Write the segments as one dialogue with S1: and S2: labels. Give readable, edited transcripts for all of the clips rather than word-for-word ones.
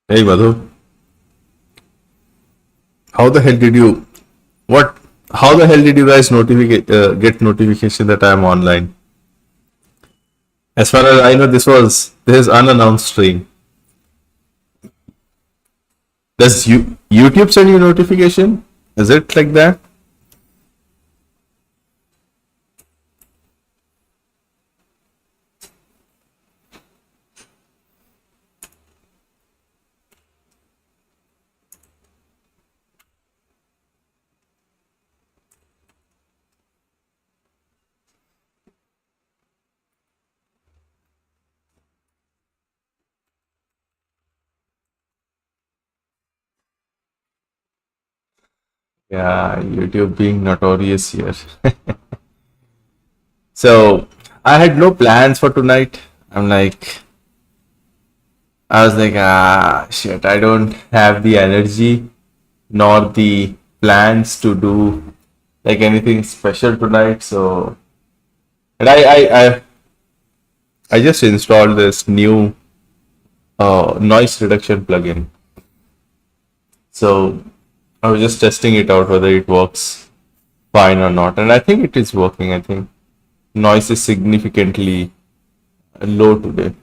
S1: Hey Madhu, how the hell did you what? How the hell did you guys get notification that I'm online? As far as I know, this is unannounced stream. Does YouTube send you notification? Is it like that? Yeah, YouTube being notorious here. So I had no plans for tonight. I'm like, I was like, shit, I don't have the energy nor the plans to do like anything special tonight. So, and I just installed this new noise reduction plugin. So I was just testing it out whether it works fine or not, and I think it is working. I think noise is significantly low today.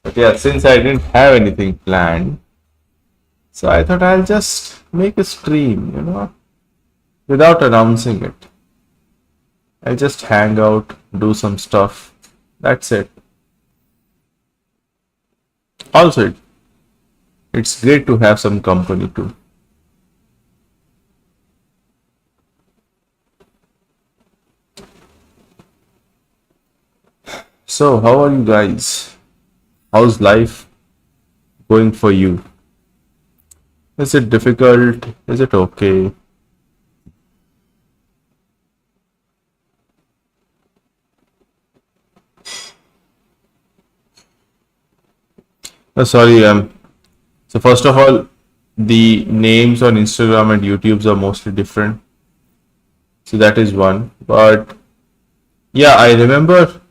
S1: But yeah, since I didn't have anything planned, so I thought I'll just make a stream, without announcing it. I'll just hang out, do some stuff. That's it. Also, it's great to have some company too. So, how are you guys? How's life going for you? Is it difficult? Is it okay? Sorry, so first of all, the names on Instagram and YouTube's are mostly different. So that is one. But yeah, I remember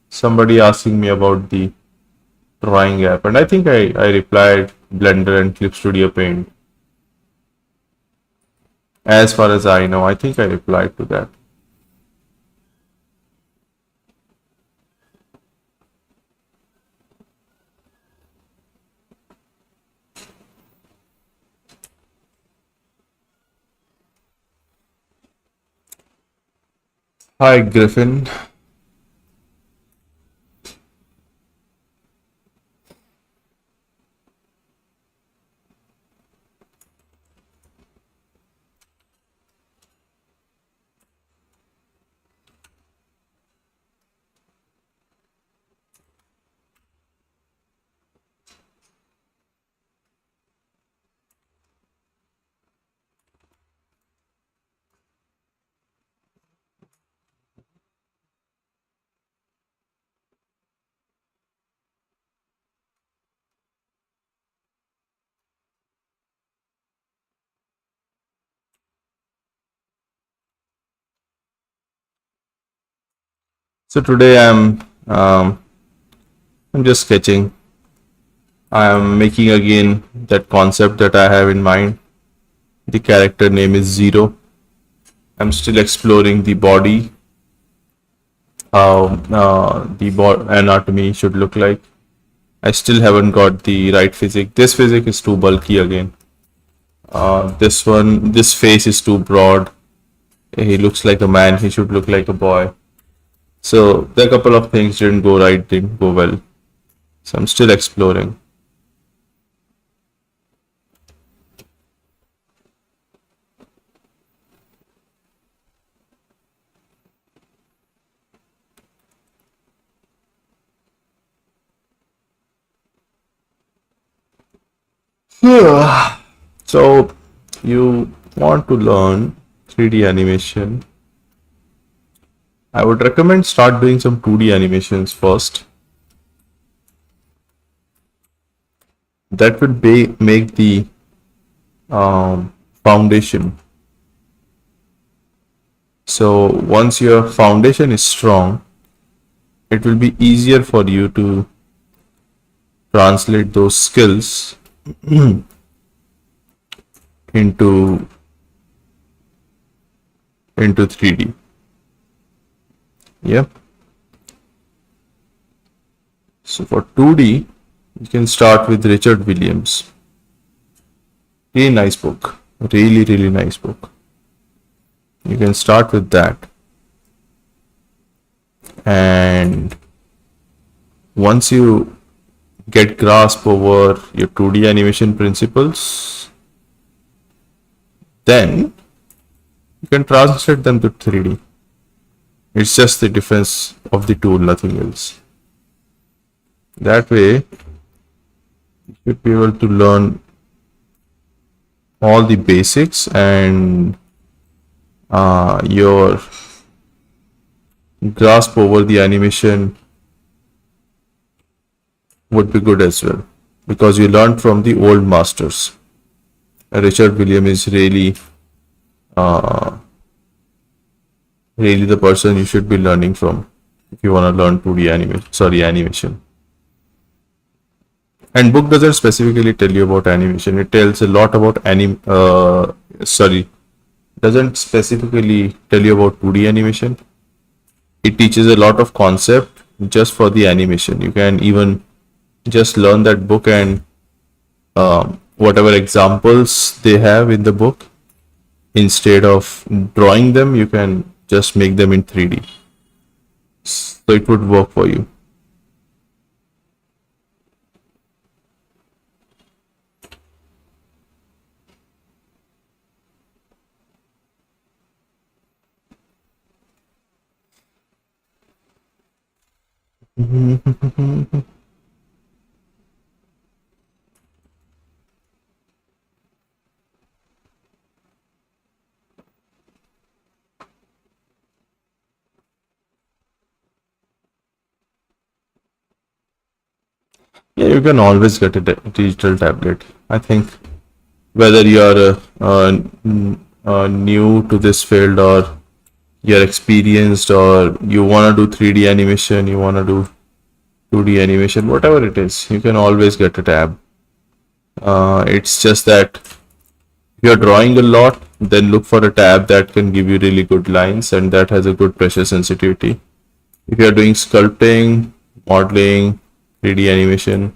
S1: somebody asking me about the drawing app, and I think I replied Blender and Clip Studio Paint. As far as I know, I think I replied to that. Hi, Griffin. So today I'm just sketching. I am making again that concept that I have in mind. The character name is Zero. I'm still exploring the body, how the anatomy should look like. I still haven't got the right physique. This physique is too bulky again. This face is too broad. He looks like a man. He should look like a boy. So there are a couple of things didn't go right, didn't go well. So I'm still exploring. So you want to learn 3D animation. I would recommend start doing some 2D animations first. That would make the foundation. So once your foundation is strong, it will be easier for you to translate those skills into 3D. Yeah. So for 2D, you can start with Richard Williams. Really nice book. Really nice book. You can start with that. And once you get grasp over your 2D animation principles, then you can translate them to 3D. It's just the difference of the tool, nothing else. That way, you should be able to learn all the basics, and your grasp over the animation would be good as well, because you learned from the old masters. Richard Williams is really the person you should be learning from if you want to learn 2D animation. And book doesn't specifically tell you about animation. It tells a lot about doesn't specifically tell you about 2D animation. It teaches a lot of concept just for the animation. You can even just learn that book, and whatever examples they have in the book, instead of drawing them, you can just make them in 3D. So it would work for you. Yeah, you can always get a digital tablet. I think whether you're new to this field, or you're experienced, or you want to do 3D animation, you want to do 2D animation, whatever it is, you can always get a tab. It's just that if you're drawing a lot, then look for a tab that can give you really good lines and that has a good pressure sensitivity. If you're doing sculpting, modeling, 3D animation,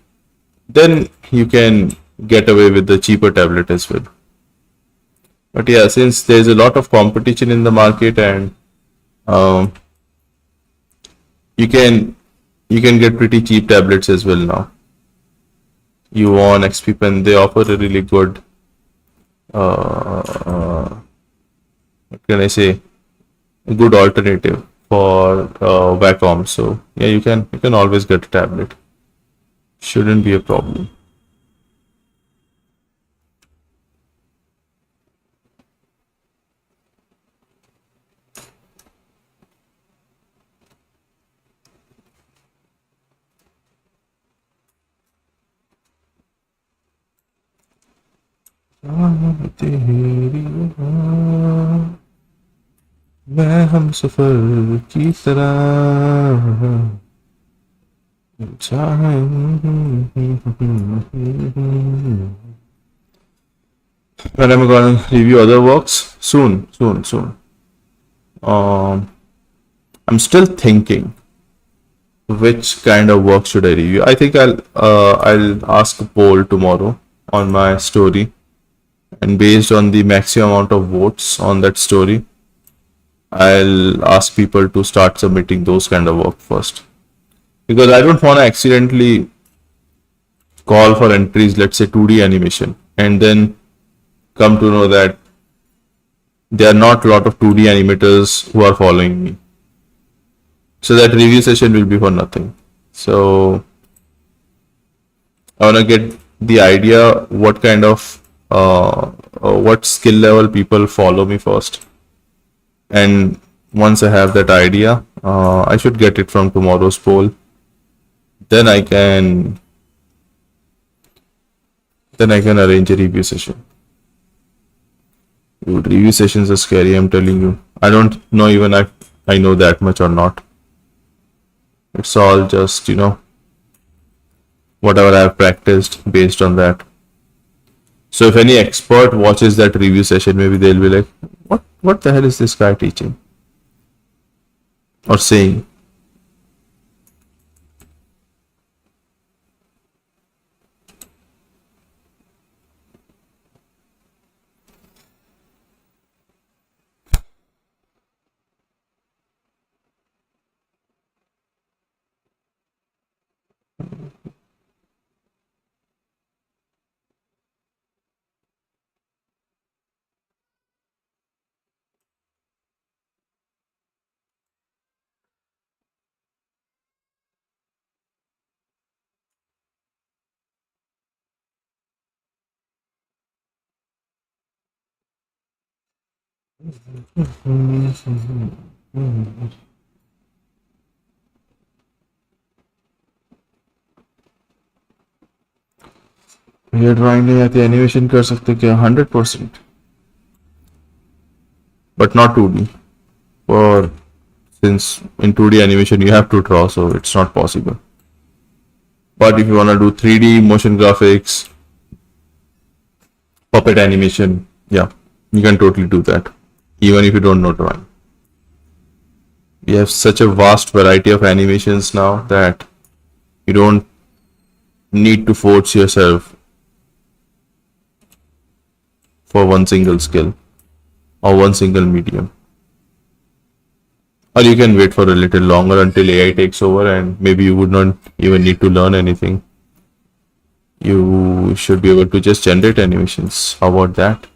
S1: then you can get away with the cheaper tablet as well. But yeah, since there's a lot of competition in the market, and you can get pretty cheap tablets as well now. You on XP Pen, they offer a really good what can I say, a good alternative for Wacom. So yeah, you can always get a tablet. Shouldn't be a problem. मैं हम सफर की तरह when am I going to review other works? Soon. I'm still thinking which kind of work should I review. I think I'll ask a poll tomorrow on my story, and based on the maximum amount of votes on that story, I'll ask people to start submitting those kind of work first, because I don't want to accidentally call for entries, let's say 2D animation, and then come to know that there are not a lot of 2D animators who are following me. So that review session will be for nothing. So I want to get the idea what kind of what skill level people follow me first. And once I have that idea, I should get it from tomorrow's poll. Then I can arrange a review session. Dude, review sessions are scary, I'm telling you. I don't know even if I know that much or not. It's all just, whatever I've practiced based on that. So if any expert watches that review session, maybe they'll be like, what the hell is this guy teaching or saying? ये drawing नहीं आती, animation कर सकते क्या? 100%, but not 2D. For since in 2D animation you have to draw, so it's not possible. But if you want to do 3D motion graphics, puppet animation, yeah, you can totally do that, even if you don't know drawing. We have such a vast variety of animations now that you don't need to force yourself for one single skill or one single medium. Or you can wait for a little longer until AI takes over and maybe you would not even need to learn anything. You should be able to just generate animations. How about that?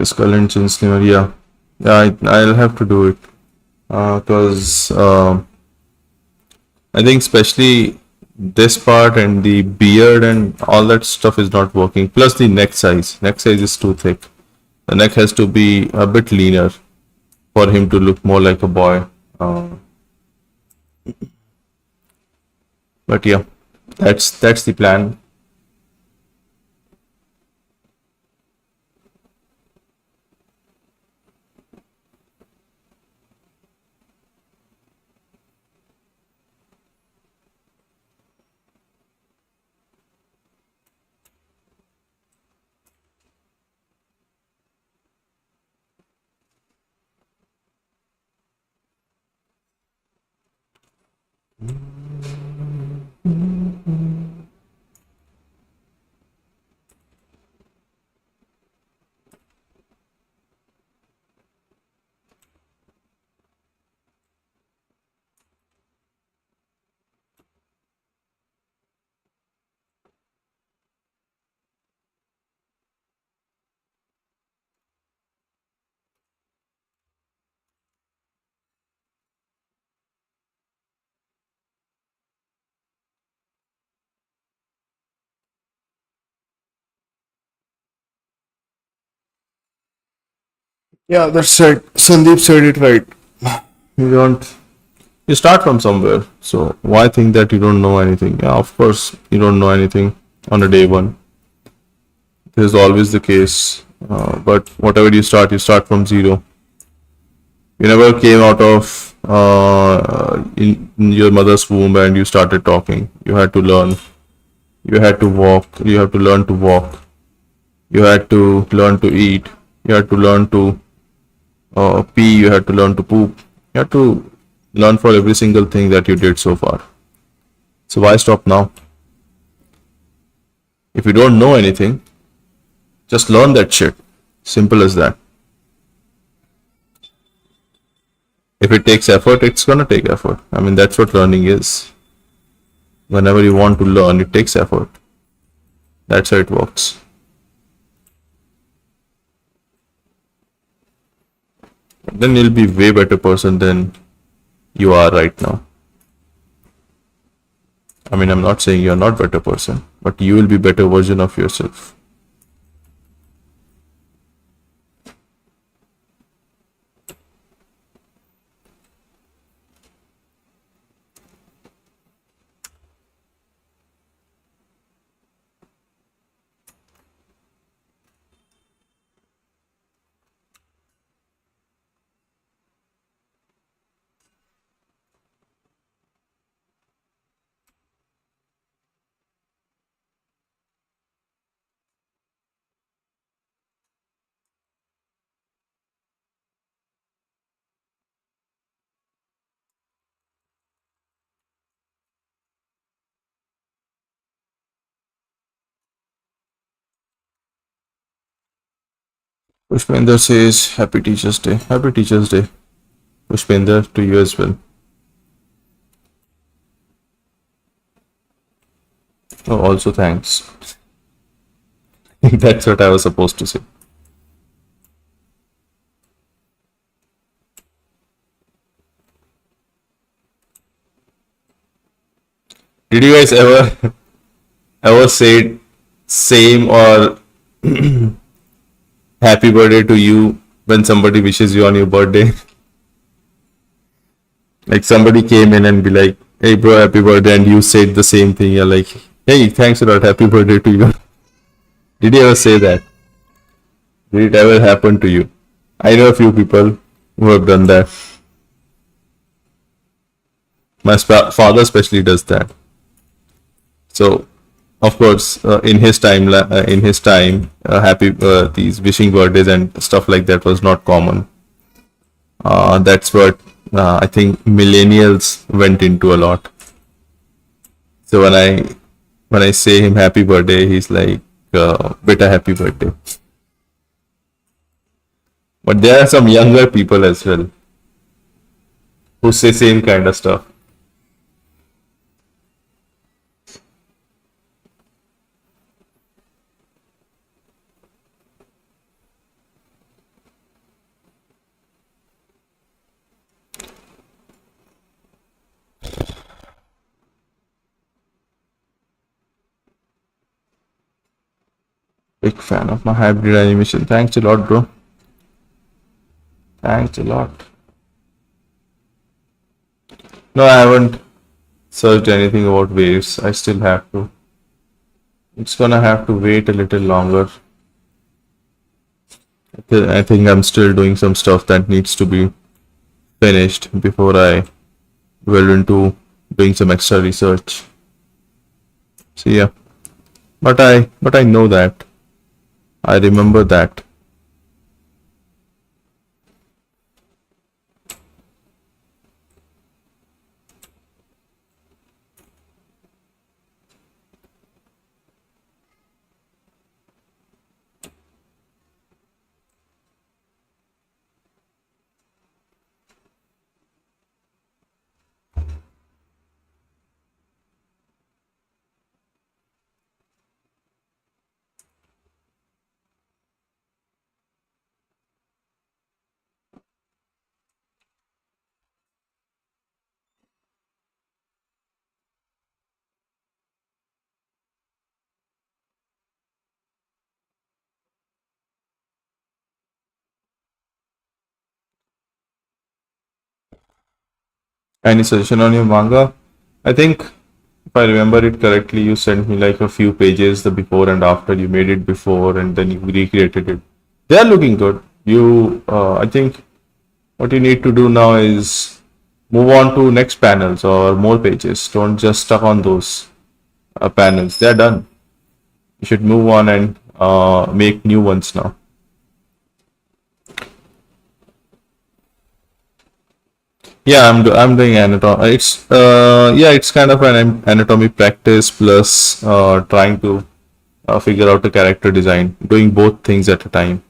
S1: Skull and Chin Slimmer, yeah. Yeah, I'll have to do it. Because I think especially this part and the beard and all that stuff is not working. Plus the neck size. Neck size is too thick. The neck has to be a bit leaner for him to look more like a boy. But yeah, that's the plan. Yeah, that's right. Sandeep said it right. You don't. You start from somewhere. So why think that you don't know anything? Yeah, of course you don't know anything on a day one. This is always the case. But whatever you start from zero. You never came out of in your mother's womb and you started talking. You had to learn. You had to walk. You have to learn to walk. You had to learn to eat. You had to learn to pee. You had to learn to poop. You had to Learn for every single thing that you did so far. So why stop now? If you don't know anything, just learn that shit. Simple as that. If it takes effort, it's gonna take effort. I mean, that's what learning is. Whenever you want to learn, it takes effort. That's how it works. Then you'll be way better person than you are right now. I mean, I'm not saying you're not better person, but you will be better version of yourself. Pushpender says, Happy Teacher's Day. Happy Teacher's Day. Pushpender, to you as well. Oh, also thanks. That's what I was supposed to say. Did you guys ever say same or happy birthday to you when somebody wishes you on your birthday? Like somebody came in and be like, hey bro, happy birthday, and you said the same thing. You're like, hey, thanks a lot, happy birthday to you. Did you ever say that? Did it ever happen to you? I know a few people who have done that. My father especially does that. So, of course, in his time, happy these wishing birthdays and stuff like that was not common. That's what I think millennials went into a lot. So when I say him happy birthday, he's like, "Beta, happy birthday." But there are some younger people as well who say same kind of stuff. Big fan of my hybrid animation. Thanks a lot, bro. Thanks a lot. No, I haven't searched anything about waves. I still have to. It's gonna have to wait a little longer. I think I'm still doing some stuff that needs to be finished before I well into doing some extra research. So yeah, but I know that. I remember that. Any suggestion on your manga? I think if I remember it correctly, you sent me like a few pages, the before and after. You made it before and then you recreated it. They are looking good. I think what you need to do now is move on to next panels or more pages. Don't just stuck on those panels. They're done. You should move on and make new ones now. Yeah, I'm doing anatomy. It's yeah, it's kind of an anatomy practice plus trying to figure out a character design, doing both things at a time.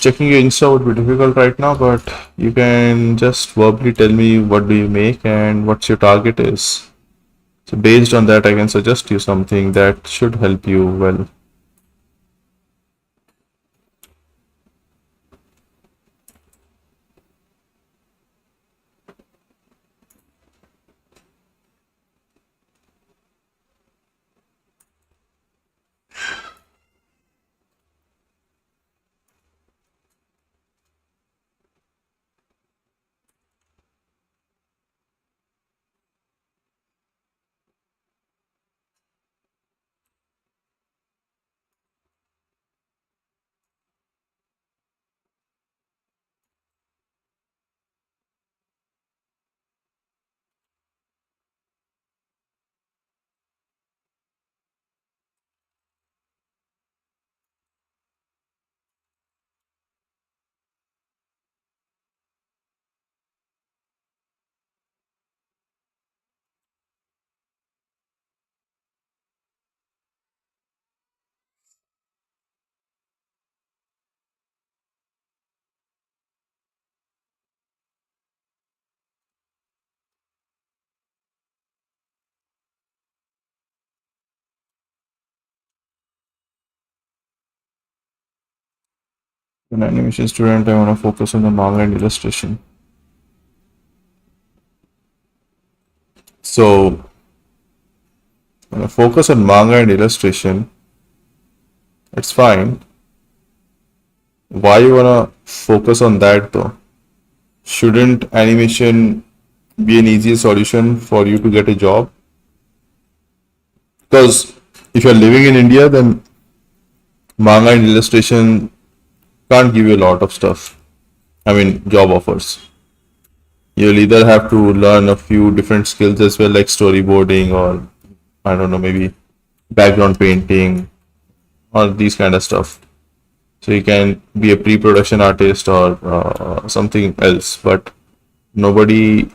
S1: Checking your Insta would be difficult right now, but you can just verbally tell me what do you make and what's your target is. So based on that, I can suggest you something that should help you well. An animation student, I want to focus on the manga and illustration. So, when I focus on manga and illustration, it's fine. Why you wanna focus on that though? Shouldn't animation be an easier solution for you to get a job? Because if you're living in India, then manga and illustration can't give you a lot of stuff. I mean, job offers. You'll either have to learn a few different skills as well, like storyboarding or I don't know, maybe background painting or these kind of stuff. So you can be a pre-production artist or something else, but nobody,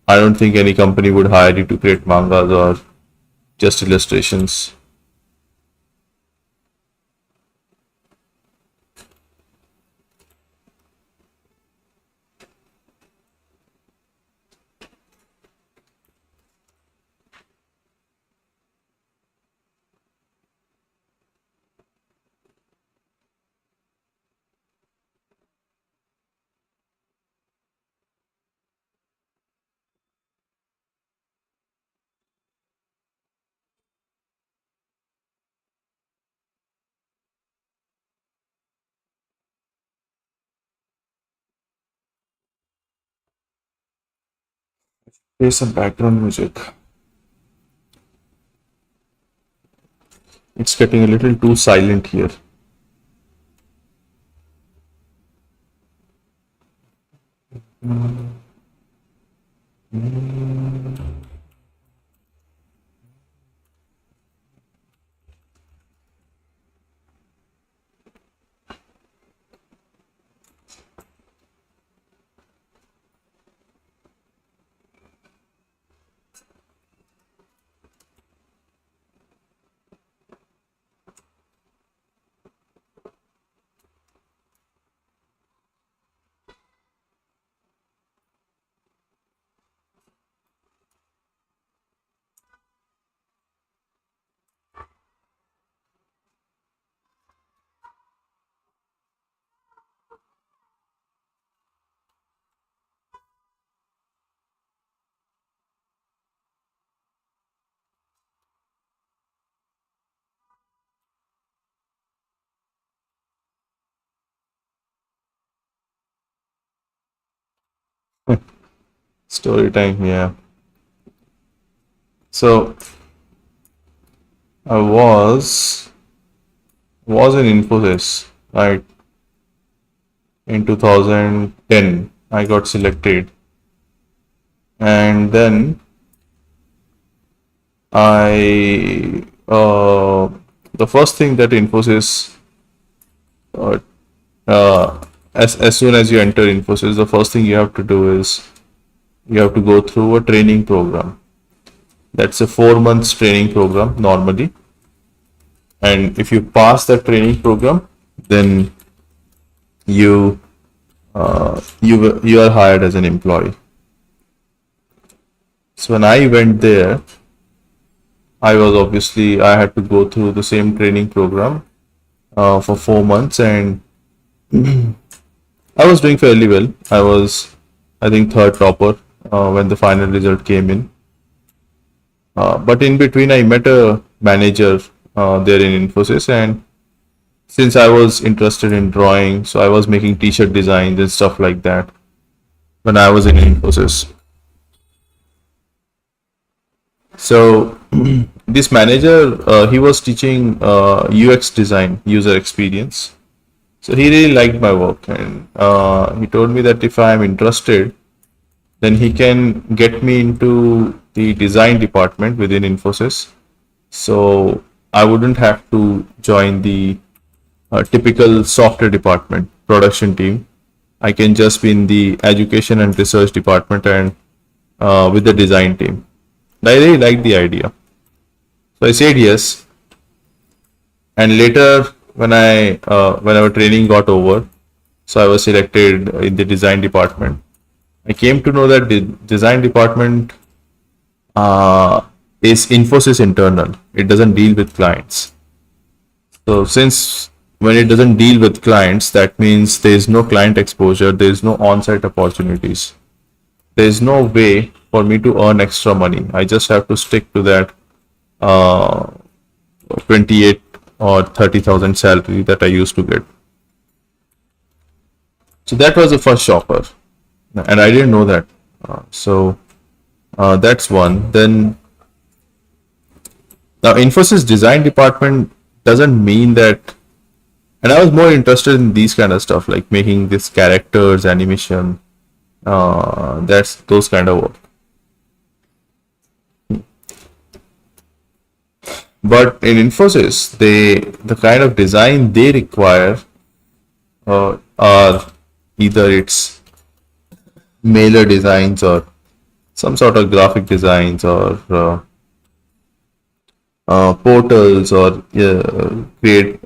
S1: I don't think any company would hire you to create mangas or just illustrations. Here's some background music. It's getting a little too silent here. Story time, yeah. So I was in Infosys, right? In 2010, I got selected, and then I the first thing that Infosys uh, as soon as you enter Infosys, the first thing you have to do is you have to go through a training program. That's a 4 months training program normally, and if you pass that training program, then you you are hired as an employee. So when I went there, I had to go through the same training program for 4 months, and I was doing fairly well. I was, I think, third topper when the final result came in. But in between, I met a manager there in Infosys, and since I was interested in drawing, so I was making T-shirt designs and stuff like that when I was in Infosys. So this manager, he was teaching UX design, user experience. So he really liked my work, and he told me that if I am interested, then he can get me into the design department within Infosys. So I wouldn't have to join the typical software department, production team. I can just be in the education and research department and with the design team. I really liked the idea. So I said yes. And later, when our training got over, so I was selected in the design department. I came to know that the design department is Infosys internal. It doesn't deal with clients. So since when it doesn't deal with clients, that means there is no client exposure, there is no on-site opportunities. There is no way for me to earn extra money. I just have to stick to that 28 or 30,000 salary that I used to get. So that was the first shocker, and I didn't know that. That's one. Then now Infosys design department doesn't mean that, and I was more interested in these kind of stuff like making these characters, animation, that's those kind of work. But in Infosys, the kind of design they require are either it's mailer designs or some sort of graphic designs or portals or create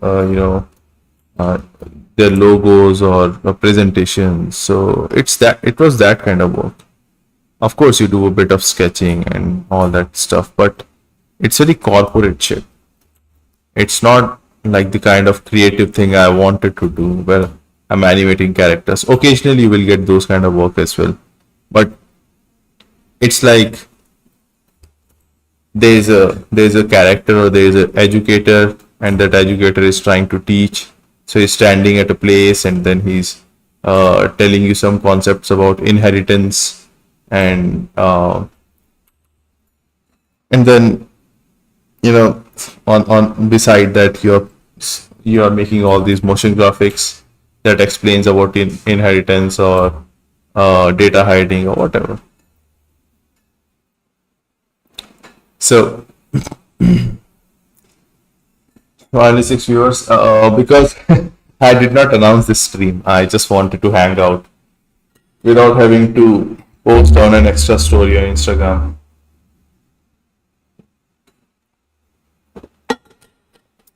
S1: their logos or presentations. So it was that kind of work. Of course, you do a bit of sketching and all that stuff, but it's very corporate shit. It's not like the kind of creative thing I wanted to do where I'm animating characters. Occasionally you will get those kind of work as well. But it's like there's a character or there's an educator, and that educator is trying to teach. So he's standing at a place and then he's telling you some concepts about inheritance, and then on beside that you are making all these motion graphics that explains about inheritance or data hiding or whatever. So only 6 viewers because I did not announce this stream. I just wanted to hang out without having to post on an extra story on Instagram.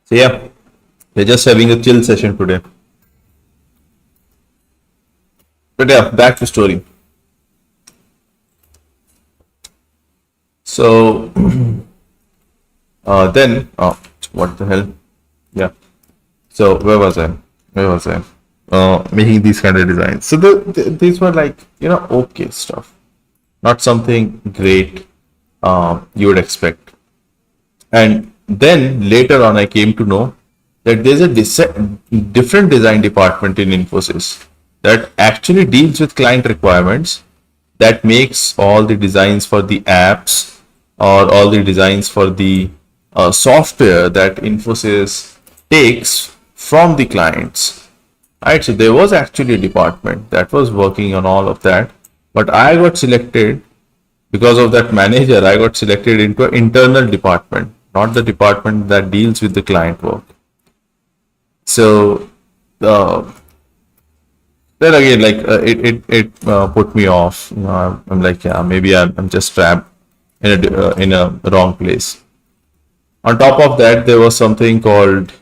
S1: So yeah, we're just having a chill session today. But yeah, back to story. So then, oh, what the hell? Yeah. So where was I? Making these kind of designs. So these were like okay stuff, not something great you would expect. And then later on, I came to know that there's a different design department in Infosys that actually deals with client requirements, that makes all the designs for the apps or all the designs for the software that Infosys takes from the clients. Right, so there was actually a department that was working on all of that, but I got selected because of that manager. I got selected into an internal department, not the department that deals with the client work. So uh, then again, like it put me off. I'm like, yeah, maybe I'm just trapped in a wrong place. On top of that, there was something called,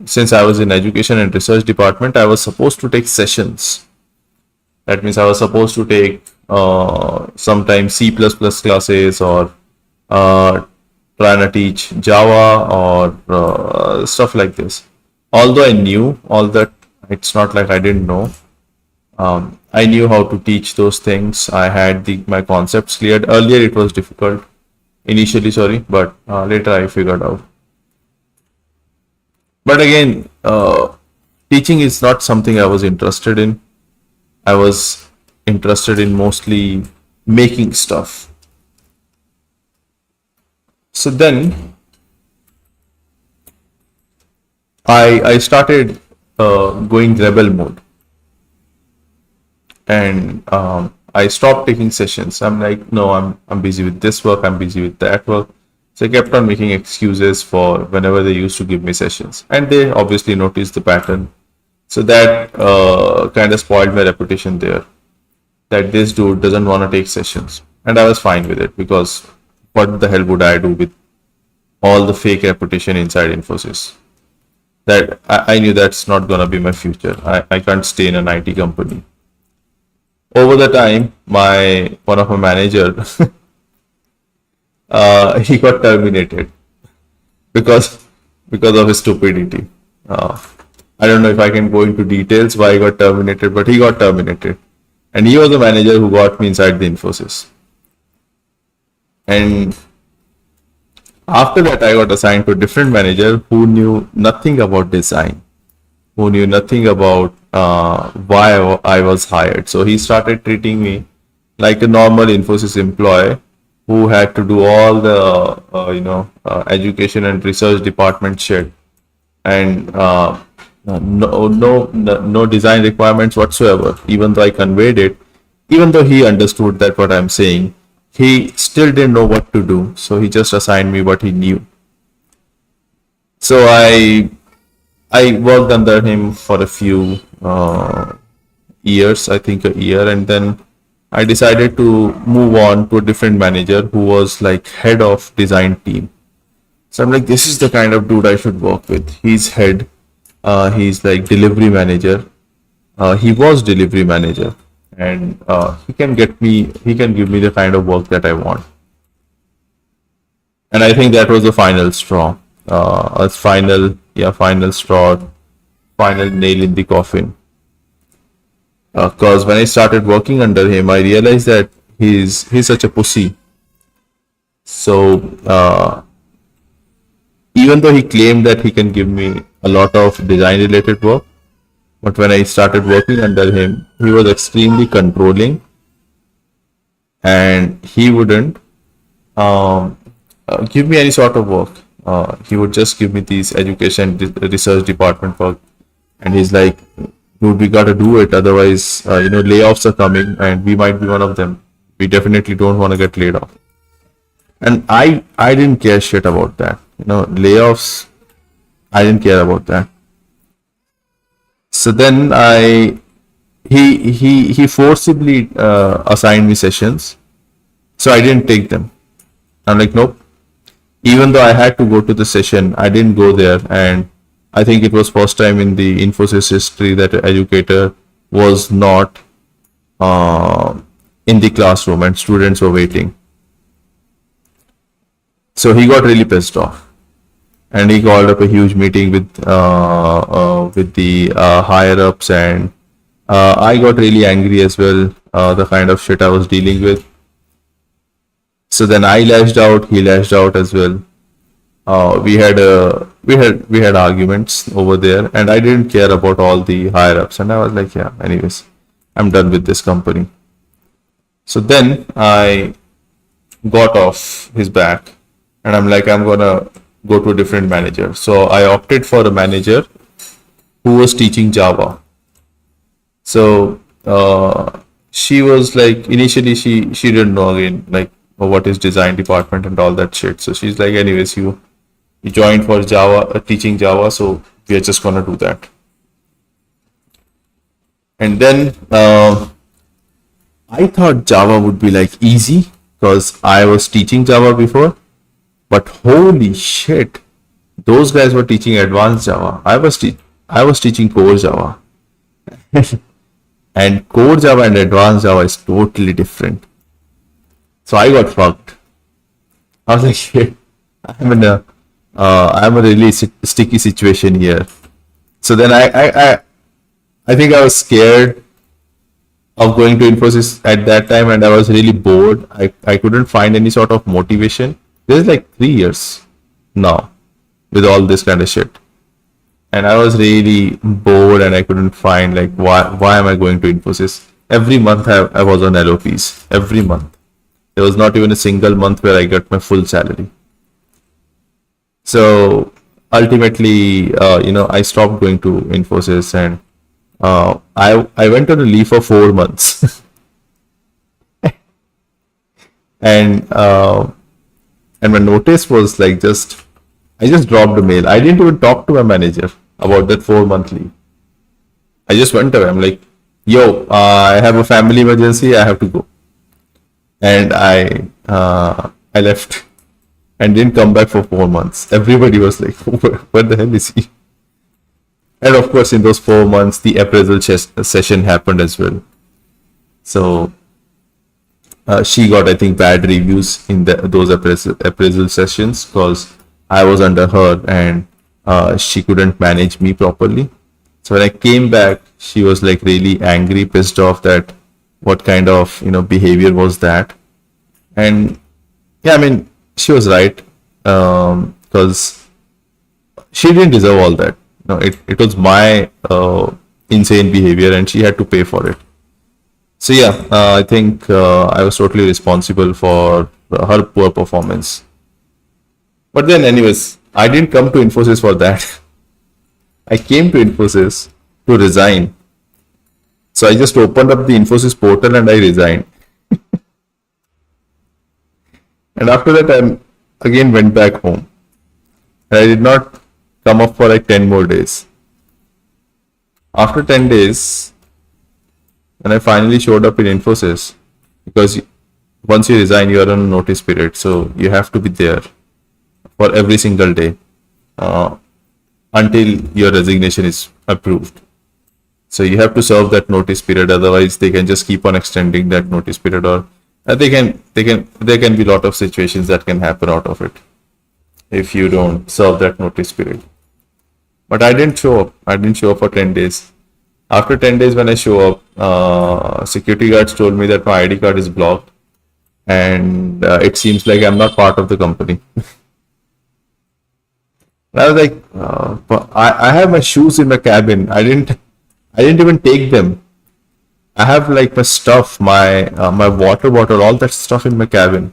S1: since I was in education and research department, I was supposed to take sessions. That means I was supposed to take sometimes C++ classes, or uh, trying to teach Java or stuff like this. Although I knew all that, it's not like I didn't know. I knew how to teach those things. I had my concepts cleared. Earlier it was difficult, initially, sorry, but later I figured out. But again, teaching is not something I was interested in. I was interested in mostly making stuff. So then I started going rebel mode, and I stopped taking sessions. I'm like, no, I'm busy with this work, I'm busy with that work. So I kept on making excuses for whenever they used to give me sessions, and they obviously noticed the pattern. So that kind of spoiled my reputation there. That this dude doesn't want to take sessions, and I was fine with it, because what the hell would I do with all the fake reputation inside Infosys? That I knew that's not gonna be my future. I can't stay in an IT company. Over the time, my one of my manager he got terminated because of his stupidity. Uh, I don't know if I can go into details why he got terminated, but he got terminated, and he was the manager who got me inside the Infosys. And after that, I got assigned to a different manager who knew nothing about design, who knew nothing about why I was hired. So he started treating me like a normal Infosys employee who had to do all the education and research department shit, and no design requirements whatsoever. Even though I conveyed it, even though he understood that what I'm saying, he still didn't know what to do. So he just assigned me what he knew. So I worked under him for a few years, I think a year, and then I decided to move on to a different manager who was like head of design team. So I'm like, this is the kind of dude I should work with. He's head, he's like delivery manager. He was delivery manager, and he can give me the kind of work that I want. And I think that was the final straw, final straw, final nail in the coffin. Because when I started working under him, I realized that he's such a pussy. So even though he claimed that he can give me a lot of design related work, but when I started working under him, he was extremely controlling, and he wouldn't give me any sort of work. He would just give me these education research department work, and he's like, dude, we gotta do it, otherwise layoffs are coming, and we might be one of them. We definitely don't want to get laid off. And I didn't care shit about that. Layoffs, I didn't care about that. So then he forcibly assigned me sessions, so I didn't take them. I'm like, nope. Even though I had to go to the session, I didn't go there, and I think it was first time in the Infosys history that an educator was not in the classroom and students were waiting. So he got really pissed off, and he called up a huge meeting with the higher ups, and I got really angry as well. The kind of shit I was dealing with. So then I lashed out. He lashed out as well. We had arguments over there, and I didn't care about all the higher ups, and I was like, yeah, anyways, I'm done with this company. So then I got off his back, and I'm like, I'm gonna go to a different manager. So I opted for a manager who was teaching Java. So she was like, initially she didn't know again like what is design department and all that shit. So she's like, anyways, you joined for Java, teaching Java, so we are just gonna do that. And then I thought Java would be like easy because I was teaching Java before, but holy shit, those guys were teaching advanced Java. I was teaching core Java, and core Java and advanced Java is totally different. So I got fucked. I was like, shit, I'm a really sticky situation here. So then I think I was scared of going to Infosys at that time, and I was really bored. I couldn't find any sort of motivation. This is like 3 years now with all this kind of shit. And I was really bored and I couldn't find like why am I going to Infosys? Every month I was on LOPs. Every month. There was not even a single month where I got my full salary. So ultimately, I stopped going to Infosys, and I went on a leave for 4 months. and and my notice was like I just dropped a mail. I didn't even talk to my manager about that 4 month leave. I just went away. I'm like, yo, I have a family emergency. I have to go. And I left and didn't come back for 4 months. Everybody was like, what the hell is he? And of course, in those 4 months, the appraisal session happened as well. So she got, I think, bad reviews in those appraisal sessions because I was under her, and she couldn't manage me properly. So when I came back, she was like really angry, pissed off that what kind of behavior was that. And yeah, I mean, she was right, because she didn't deserve all that. It was my insane behavior, and she had to pay for it. So yeah, I think I was totally responsible for her poor performance. But then, anyways, I didn't come to Infosys for that. I came to Infosys to resign. So I just opened up the Infosys portal and I resigned. And after that, I again went back home. And I did not come up for like 10 more days. After 10 days, when I finally showed up in Infosys, because once you resign, you are on a notice period. So you have to be there for every single day until your resignation is approved. So you have to serve that notice period. Otherwise, they can just keep on extending that notice period, or there can be a lot of situations that can happen out of it if you don't serve that notice period. But I didn't show up. I didn't show up for 10 days. After 10 days, when I show up, security guards told me that my ID card is blocked, and it seems like I'm not part of the company. And I was like, but I have my shoes in my cabin. I didn't even take them. I have like my stuff, my water bottle, all that stuff in my cabin.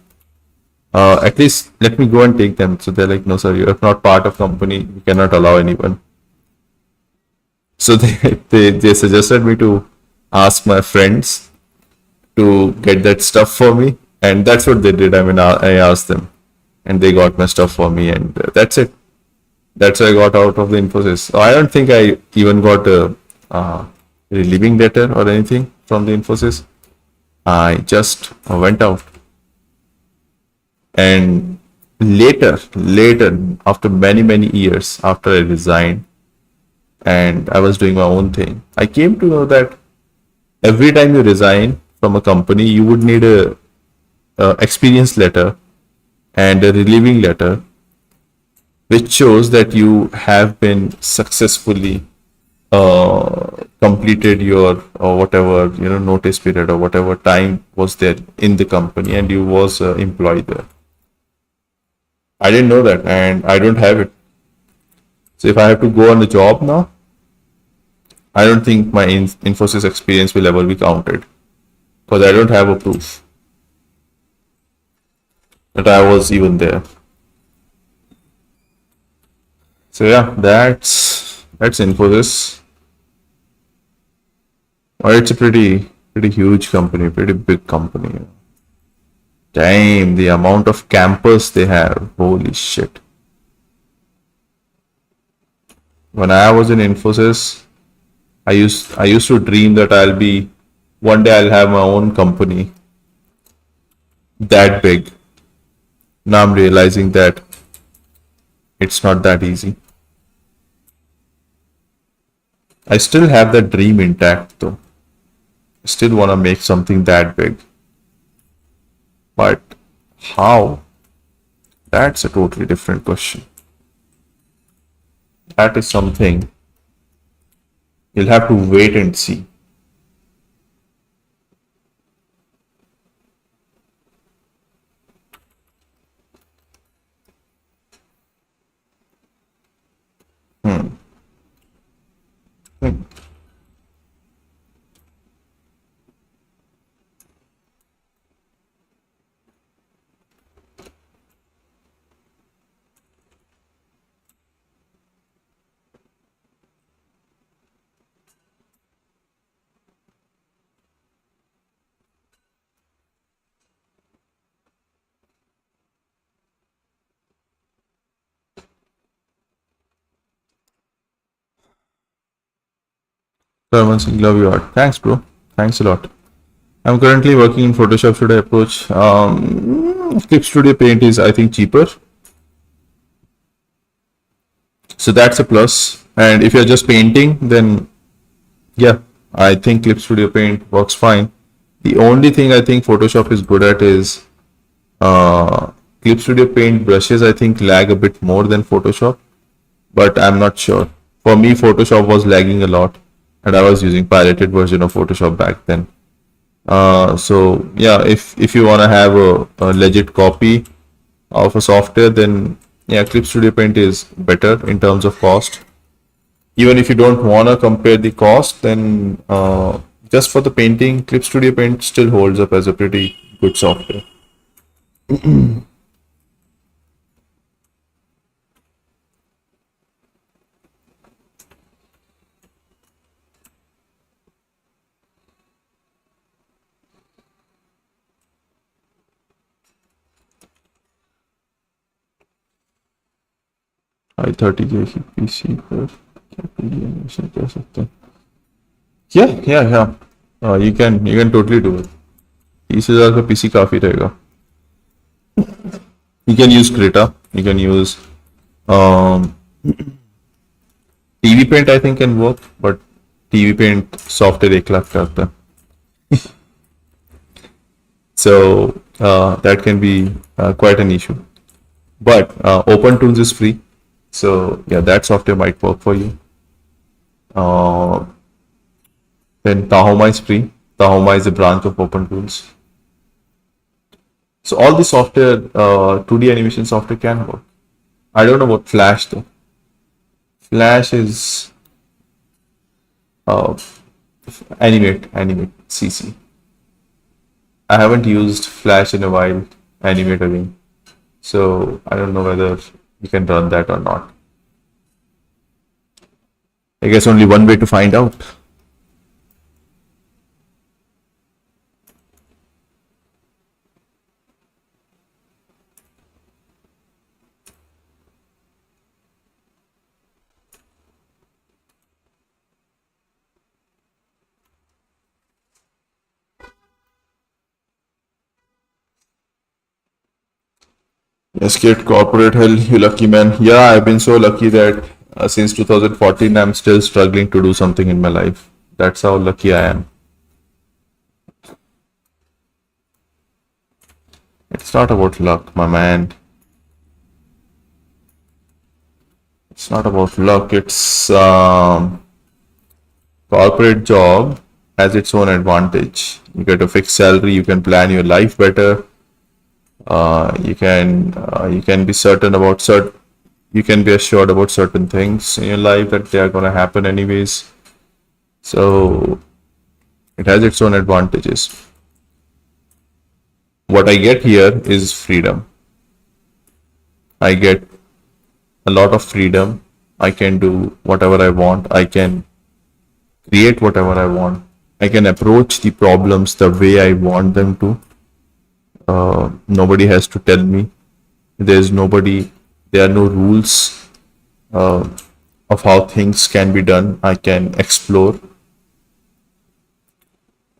S1: At least let me go and take them. So they're like, no, sir, you're not part of company. We cannot allow anyone. So they suggested me to ask my friends to get that stuff for me, and that's what they did. I mean, I asked them, and they got my stuff for me, and that's it. That's how I got out of the Infosys. So I don't think I even got a relieving letter or anything from the Infosys. I just went out. And later, after many years after I resigned and I was doing my own thing, I came to know that every time you resign from a company, you would need a experience letter and a relieving letter, which shows that you have been successfully completed your or whatever notice period or whatever time was there in the company, and you was employed there. I didn't know that, and I don't have it. So if I have to go on the job now, I don't think my Infosys experience will ever be counted because I don't have a proof. that I was even there. So yeah, that's Infosys. It's a pretty huge company, pretty big company. Damn, the amount of campus they have. Holy shit. When I was in Infosys, I used to dream that one day I'll have my own company that big. Now I'm realizing that it's not that easy. I still have that dream intact though. I still want to make something that big. But how? That's a totally different question. That is something you'll have to wait and see. Hmm. 7 Singh, love you art. Thanks, bro. Thanks a lot. I'm currently working in Photoshop. Should I approach? Clip Studio Paint is, I think, cheaper. So that's a plus. And if you're just painting, then yeah, I think Clip Studio Paint works fine. The only thing I think Photoshop is good at is Clip Studio Paint brushes, I think, lag a bit more than Photoshop, but I'm not sure. For me, Photoshop was lagging a lot, and I was using pirated version of Photoshop back then. So yeah, if you want to have a legit copy of a software, then yeah, Clip Studio Paint is better in terms of cost. Even if you don't want to compare the cost, then just for the painting, Clip Studio Paint still holds up as a pretty good software. i30 की PC पर क्या animation कर सकते हैं? Yeah. You can totally do it. 30,000 का PC काफी रहेगा. You can use Krita. You can use TV Paint. I think can work, but TV Paint software 1 lakh का आता है. So that can be quite an issue. But OpenToons is free, so yeah, that software might work for you. Then Tahoma is free. Tahoma is a branch of OpenTools. So all the software, 2D animation software can work. I don't know about Flash though. Flash is animate CC. I haven't used Flash in a while. Animate again. So I don't know whether you can run that or not. I guess only one way to find out. Escaped corporate hell, you lucky man. Yeah, I've been so lucky that since 2014 I'm still struggling to do something in my life. That's how lucky I am. It's not about luck, my man. It's not about luck. It's corporate job has its own advantage. You get a fixed salary. You can plan your life better. You can be certain about you can be assured about certain things in your life that they are going to happen anyways. So it has its own advantages. What I get here is freedom. I get a lot of freedom. I can do whatever I want. I can create whatever I want. I can approach the problems the way I want them to. Nobody has to tell me. There's nobody, there are no rules uh, of how things can be done. I can explore.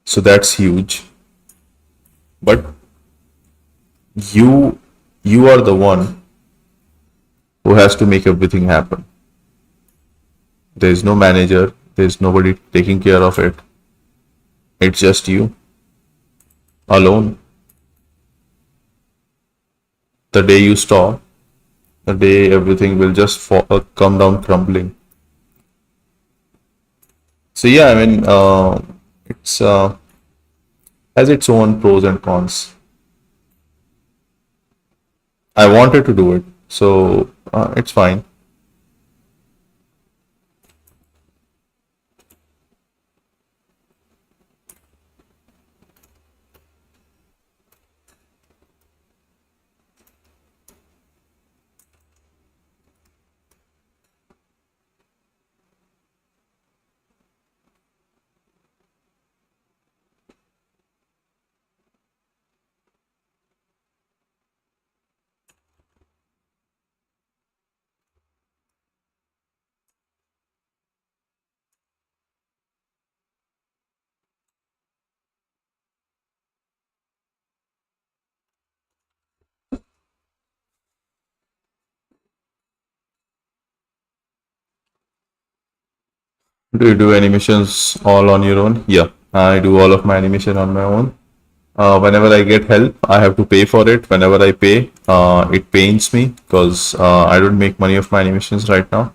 S1: So that's huge. But you you are the one who has to make everything happen. There is no manager, there's nobody taking care of it. It's just you alone. The day you stop, the day everything will just come down crumbling. So yeah, I mean, it's has its own pros and cons. I wanted to do it, so it's fine. Do you do animations all on your own? Yeah, I do all of my animation on my own. Whenever I get help, I have to pay for it. Whenever I pay, it pains me because I don't make money of my animations right now.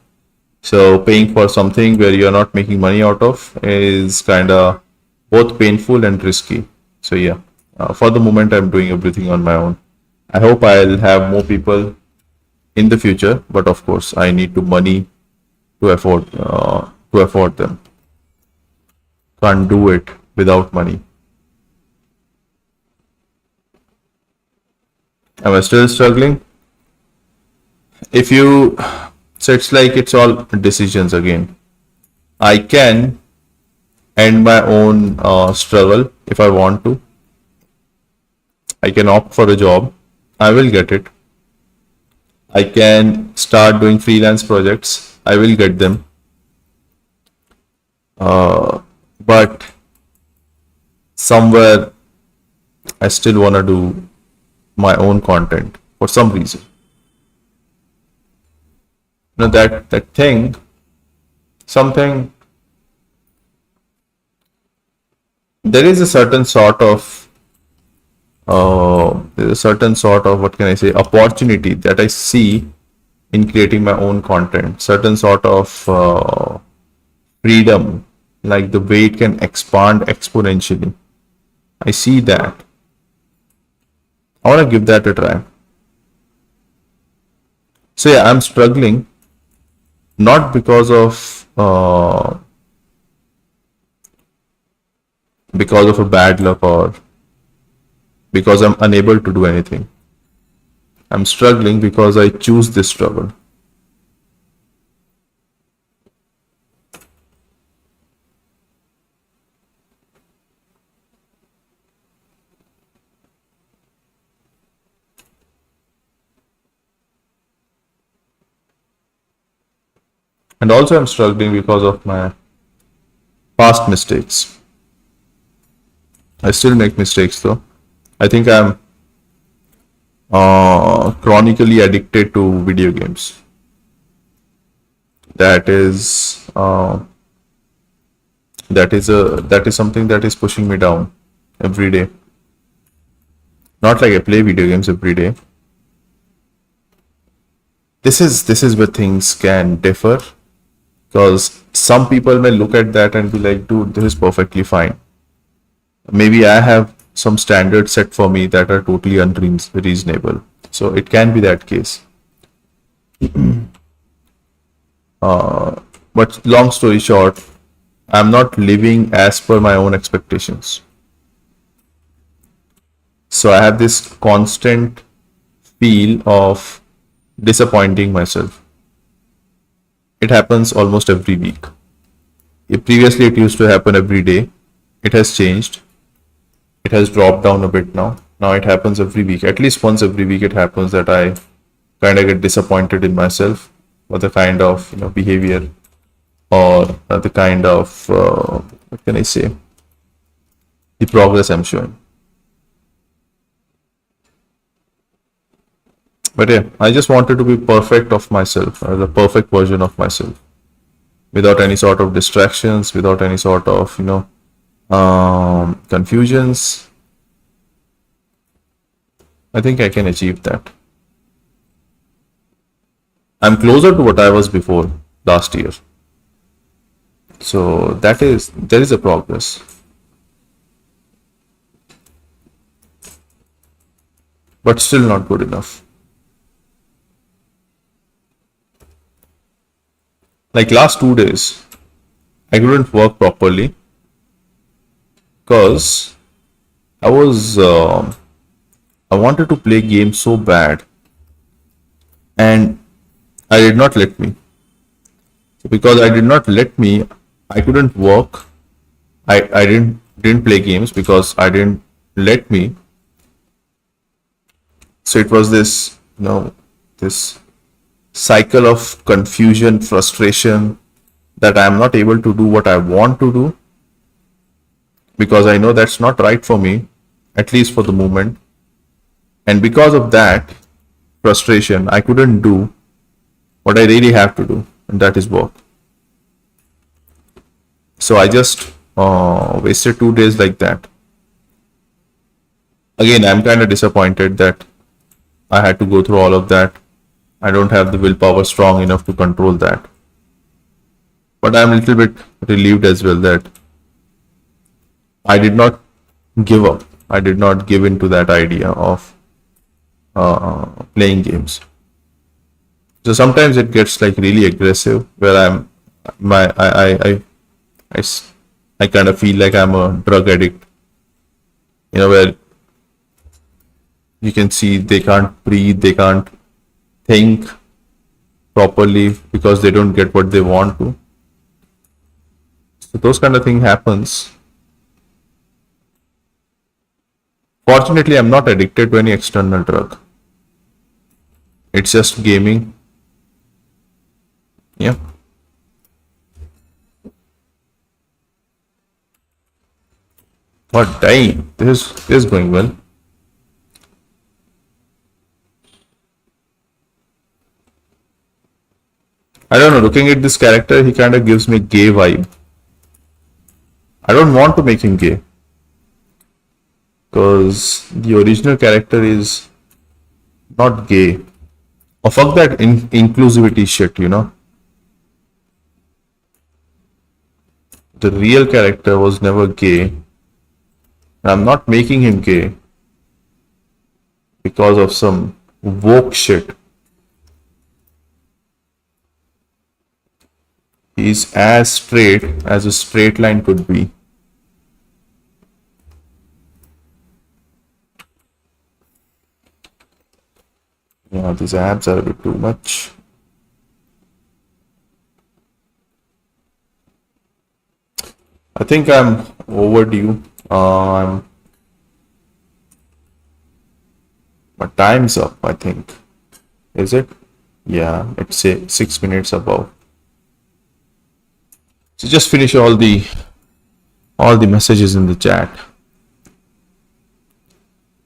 S1: So paying for something where you're not making money out of is kind of both painful and risky. So yeah, for the moment, I'm doing everything on my own. I hope I'll have more people in the future, but of course, I need to money to afford them. Can't do it without money. Am I still struggling? If you, so it's like it's all decisions again. I can end my own struggle if I want to. I can opt for a job. I will get it. I can start doing freelance projects. I will get them. But somewhere I still want to do my own content for some reason. You know that thing, something. There is a certain sort of there's a certain sort of, what can I say, opportunity that I see in creating my own content. Certain sort of freedom, like the way it can expand exponentially. I see that. I want to give that a try. So yeah, I'm struggling not because of a bad luck or because I'm unable to do anything. I'm struggling because I choose this struggle. And also I'm struggling because of my past mistakes. I still make mistakes though. I think I'm chronically addicted to video games. That is that is something that is pushing me down every day. Not like I play video games every day. This is where things can differ because some people may look at that and be like, dude, this is perfectly fine. Maybe I have some standards set for me that are totally unreasonable. So it can be that case. But long story short, I'm not living as per my own expectations. So I have this constant feel of disappointing myself. It happens almost every week. Previously, it used to happen every day. It has changed. It has dropped down a bit now. Now it happens every week. At least once every week it happens that I kind of get disappointed in myself for the kind of behavior or the kind of what can I say, the progress I'm showing. But yeah, I just wanted to be perfect of myself, the perfect version of myself, without any sort of distractions, without any sort of confusions. I think I can achieve that. I'm closer to what I was before last year. So there is a progress. But still not good enough. Like last 2 days, I couldn't work properly because I wanted to play games so bad, and I did not let me. So because I did not let me, I couldn't work. I didn't play games because I didn't let me. So it was this this cycle of confusion, frustration, that I am not able to do what I want to do because I know that's not right for me, at least for the moment. And because of that frustration, I couldn't do what I really have to do, and that is work. So I just wasted 2 days like that. Again, I'm kind of disappointed that I had to go through all of that. I don't have the willpower strong enough to control that. But I'm a little bit relieved as well that I did not give up. I did not give in to that idea of playing games. So sometimes it gets like really aggressive where I kind of feel like I'm a drug addict. Where you can see they can't breathe, they can't think properly because they don't get what they want to. So those kind of thing happens. Fortunately, I'm not addicted to any external drug. It's just gaming. Yeah. But dang, this is going well. I don't know, looking at this character, he kind of gives me gay vibe. I don't want to make him gay. Because the original character is not gay. Oh, fuck that inclusivity shit, The real character was never gay. I'm not making him gay because of some woke shit. He's as straight as a straight line could be. Yeah, these abs are a bit too much. I think I'm overdue. My time's up, I think. Is it? Yeah, it's 6 minutes above. So just finish all the messages in the chat.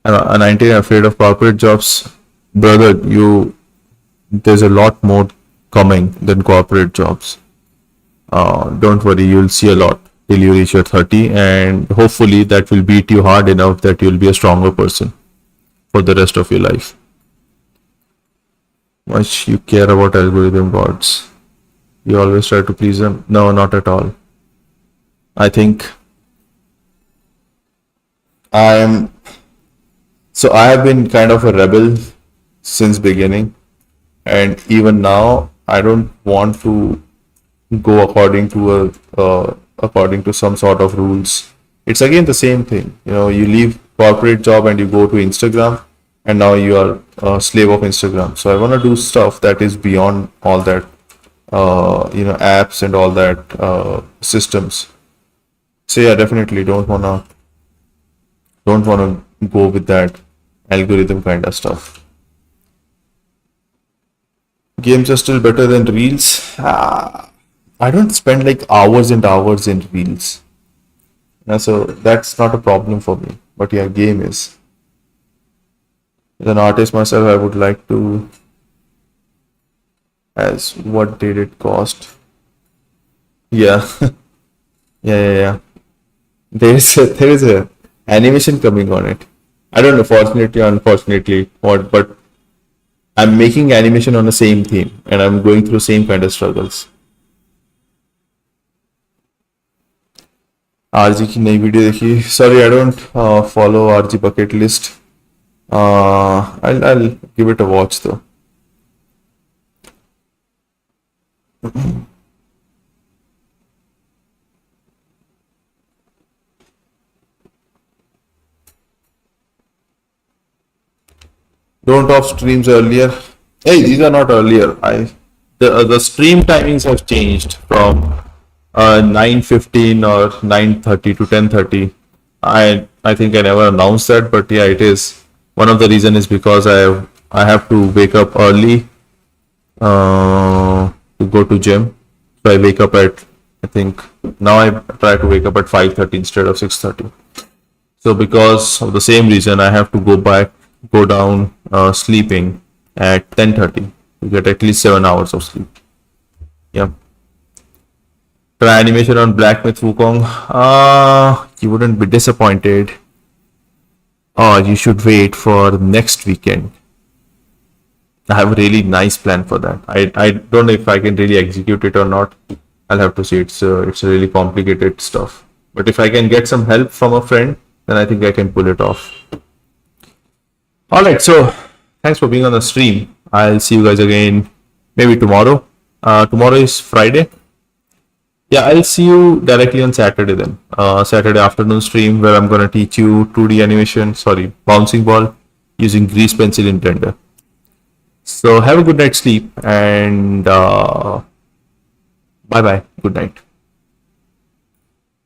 S1: And 19 afraid of corporate jobs, brother. There's a lot more coming than corporate jobs. Don't worry, you'll see a lot till you reach your 30, and hopefully that will beat you hard enough that you'll be a stronger person for the rest of your life. Much you care about algorithm gods. You always try to please them. No, not at all. I think I have been kind of a rebel since beginning, and even now I don't want to go according to some sort of rules. It's again the same thing. You leave corporate job and you go to Instagram. and now you are a slave of Instagram. So I want to do stuff that is beyond all that, apps and all that systems. So yeah, definitely don't wanna go with that algorithm kind of stuff. Games are still better than reels. I don't spend like hours and hours in reels. So that's not a problem for me. But yeah, game is. As an artist myself, I would like to. As what did it cost? Yeah, yeah. There is a animation coming on it. I don't know, fortunately or unfortunately, what, but I'm making animation on the same theme, and I'm going through same kind of struggles. RG की नई video देखी. Sorry, I don't follow RG bucket list. I'll give it a watch though. Don't off streams earlier. Hey, these are not earlier. The stream timings have changed from 9:15 or 9:30 to 10:30. I think I never announced that, but yeah, it is. One of the reason is because I have to wake up early to go to gym. So I wake up at, I think now I try to wake up at 5:30 instead of 6:30. So because of the same reason, I have to go down sleeping at 10:30 to get at least 7 hours of sleep. Yeah. Try animation on Black Myth Wukong. You wouldn't be disappointed. Oh, you should wait for next weekend. I have a really nice plan for that. I don't know if I can really execute it or not. I'll have to see. It's really complicated stuff. But if I can get some help from a friend, then I think I can pull it off. All right. So thanks for being on the stream. I'll see you guys again maybe tomorrow. Tomorrow is Friday. Yeah, I'll see you directly on Saturday then. Saturday afternoon stream where I'm gonna teach you 2D animation. Sorry, bouncing ball using grease pencil in Blender. So have a good night's sleep and bye bye. Good night.